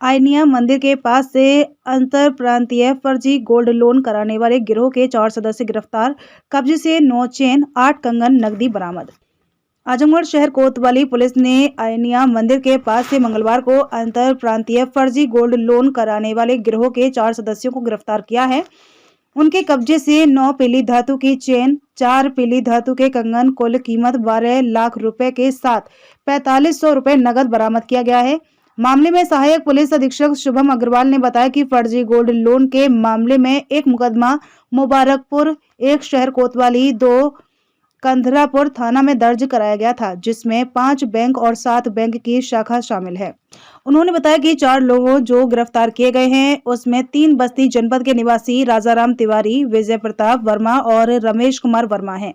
आइनिया मंदिर के पास से अंतर प्रांतीय फर्जी गोल्ड लोन कराने वाले गिरोह के 4 सदस्य गिरफ्तार। कब्जे से 9 चेन, 8 कंगन, नकदी बरामद। आजमगढ़ शहर कोतवाली पुलिस ने आइनिया मंदिर के पास से मंगलवार को अंतर प्रांतीय फर्जी गोल्ड लोन कराने वाले गिरोह के 4 सदस्यों को गिरफ्तार किया है। उनके कब्जे से 9 पीली धातु की चेन, 4 पीली धातु के कंगन, कुल कीमत 12 लाख रुपए के साथ 4500 रुपए नगद बरामद किया गया है। मामले में सहायक पुलिस अधीक्षक शुभम अग्रवाल ने बताया कि फर्जी गोल्ड लोन के मामले में एक मुकदमा मुबारकपुर, एक शहर कोतवाली, 2 कंधरापुर थाना में दर्ज कराया गया था, जिसमें 5 बैंक और 7 बैंक की शाखा शामिल है। उन्होंने बताया कि 4 लोगों जो गिरफ्तार किए गए हैं उसमें 3 बस्ती जनपद के निवासी राजाराम तिवारी, विजय प्रताप वर्मा और रमेश कुमार वर्मा हैं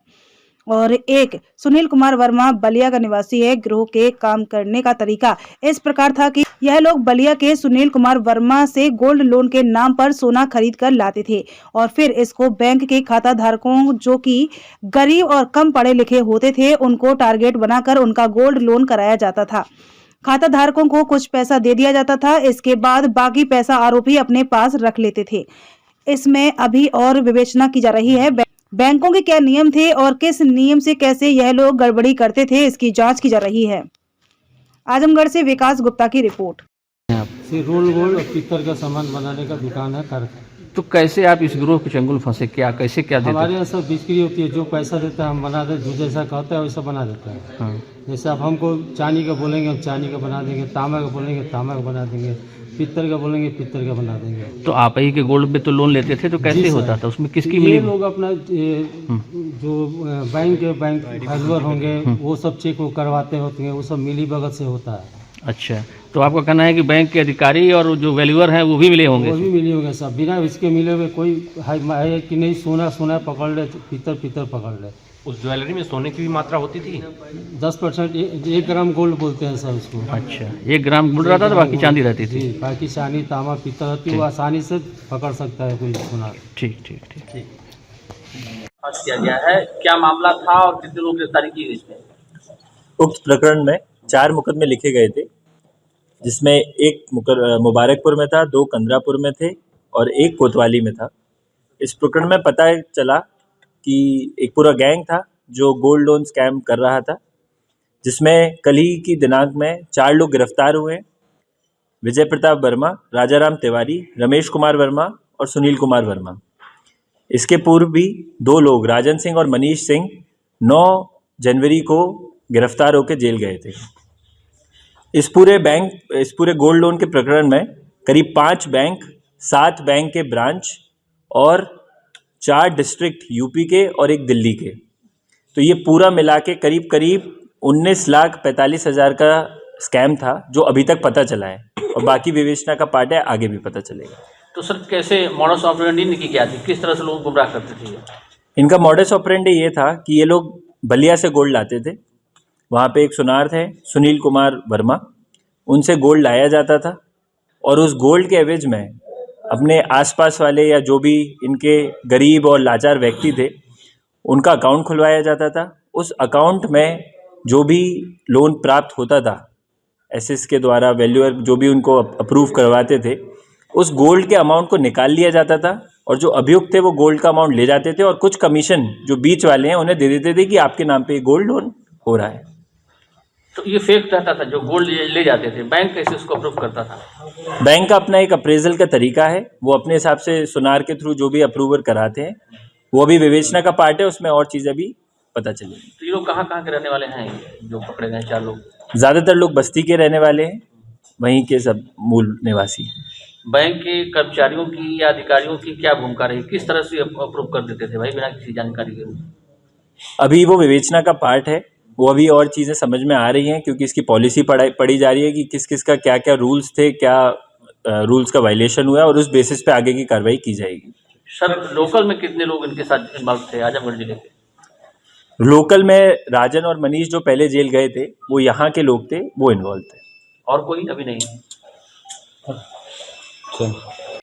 और एक सुनील कुमार वर्मा बलिया का निवासी है। गिरोह के काम करने का तरीका इस प्रकार था कि यह लोग बलिया के सुनील कुमार वर्मा से गोल्ड लोन के नाम पर सोना खरीद कर लाते थे और फिर इसको बैंक के खाता धारकों जो कि गरीब और कम पढ़े लिखे होते थे उनको टारगेट बनाकर उनका गोल्ड लोन कराया जाता था। खाता धारकों को कुछ पैसा दे दिया जाता था, इसके बाद बाकी पैसा आरोपी अपने पास रख लेते थे। इसमें अभी और विवेचना की जा रही है। बैंकों के क्या नियम थे और किस नियम से कैसे यह लोग गड़बड़ी करते थे, इसकी जांच की जा रही है। आजमगढ़ से विकास गुप्ता की रिपोर्ट। रोल गोल्ड और पीतल का सामान बनाने का दुकान है कर। तो कैसे आप इस ग्रोह के चंगुल फंसे, क्या कैसे क्या देते? हमारे यहाँ सब बिक्री होती है, जो पैसा देता है हम बना देते, जो जैसा कहता है वैसा बना देता है। हाँ। जैसे आप हमको चांदी का बोलेंगे हम चांदी का बना देंगे, तांबा का बोलेंगे तांबा का बना देंगे, पीतल का बोलेंगे पीतल का बना देंगे। तो आप ही के गोल्ड पे तो लोन लेते थे, तो कैसे होता था, उसमें किसकी ये मिली? लोग अपना जो बैंक वैल्यूअर होंगे वो सब चेक वो करवाते होते हैं, वो सब मिली भगत से होता है। अच्छा, तो आपका कहना है कि बैंक के अधिकारी और जो वैल्यूअर हैं वो भी मिले होंगे? वो भी मिले होंगे सब, बिना इसके मिले हुए कोई है कि नहीं सोना सोना पकड़ ले, पीतल पीतल पकड़ ले। उस ज्वेलरी में सोने की भी मात्रा होती थी? 10%, 1 ग्राम गोल्ड बोलते हैं सर उसको। अच्छा, 1 ग्राम गोल्ड रहता था, बाकी चांदी रहती थी? जी, बाकी चांदी तांबा पीतल रहती है, वो आसानी से पकड़ सकता है कोई सोना। ठीक ठीक ठीक। किया गया है, क्या मामला था और कितने लोग गिरफ्तारी की गई इसमें? उक्त प्रकरण में 4 मुकदमे लिखे गए थे, जिसमें एक मुबारकपुर में था, 2 कंधरापुर में थे और 1 कोतवाली में था। इस प्रकरण में पता चला कि एक पूरा गैंग था जो गोल्ड लोन स्कैम कर रहा था, जिसमें कल ही की दिनांक में 4 लोग गिरफ्तार हुए। विजय प्रताप वर्मा, राजाराम तिवारी, रमेश कुमार वर्मा और सुनील कुमार वर्मा। इसके पूर्व भी 2 लोग राजन सिंह और मनीष सिंह 9 जनवरी को गिरफ्तार होकर जेल गए थे। इस पूरे गोल्ड लोन के प्रकरण में करीब 5 बैंक, 7 बैंक के ब्रांच और 4 डिस्ट्रिक्ट यूपी के और 1 दिल्ली के, तो ये पूरा मिला के करीब 19,45,000 का स्कैम था, जो अभी तक पता चला है और बाकी विवेचना का पार्ट है, आगे भी पता चलेगा। तो सर कैसे मॉडस ऑपरेंडी इनकी क्या थी, किस तरह से लोग गुमराह करते थे? इनका मॉडस ऑपरेंडी ये था कि ये लोग बलिया से गोल्ड लाते थे, वहाँ पे एक सुनार थे सुनील कुमार वर्मा, उनसे गोल्ड लाया जाता था और उस गोल्ड के एवज में अपने आसपास वाले या जो भी इनके गरीब और लाचार व्यक्ति थे उनका अकाउंट खुलवाया जाता था। उस अकाउंट में जो भी लोन प्राप्त होता था एसएस के द्वारा, वैल्यूअर जो भी उनको अप्रूव करवाते थे, उस गोल्ड के अमाउंट को निकाल लिया जाता था और जो अभियुक्त थे वो गोल्ड का अमाउंट ले जाते थे और कुछ कमीशन जो बीच वाले हैं उन्हें दे देते थे कि आपके नाम पे गोल्ड लोन हो रहा है। तो ये फेक रहता था, जो गोल्ड ले जाते थे, बैंक कैसे उसको अप्रूव करता था? बैंक का अपना एक अप्रेजल का तरीका है, वो अपने हिसाब से सुनार के थ्रू जो भी अप्रूवर कराते हैं, वो अभी विवेचना का पार्ट है, उसमें और चीज़ें भी पता चलेंगी। तो ये लोग कहाँ के रहने वाले हैं जो पकड़े गए 4 लोग? ज़्यादातर लोग बस्ती के रहने वाले हैं, वहीं के सब मूल निवासी हैं। बैंक के कर्मचारियों की या अधिकारियों की क्या भूमिका रही, किस तरह से अप्रूव कर देते थे भाई बिना किसी जानकारी के? अभी वो विवेचना का पार्ट है, वो अभी और चीज़ें समझ में आ रही हैं, क्योंकि इसकी पॉलिसी पढ़ी जा रही है कि किस किस का क्या क्या रूल्स थे, क्या रूल्स का वायलेशन हुआ है और उस बेसिस पे आगे की कार्रवाई की जाएगी। सर लोकल में कितने लोग इनके साथ इन्वॉल्व थे आजमगढ़ जिले के? लोकल में राजन और मनीष जो पहले जेल गए थे वो यहाँ के लोग थे, वो इन्वॉल्व थे। और कोई अभी नहीं?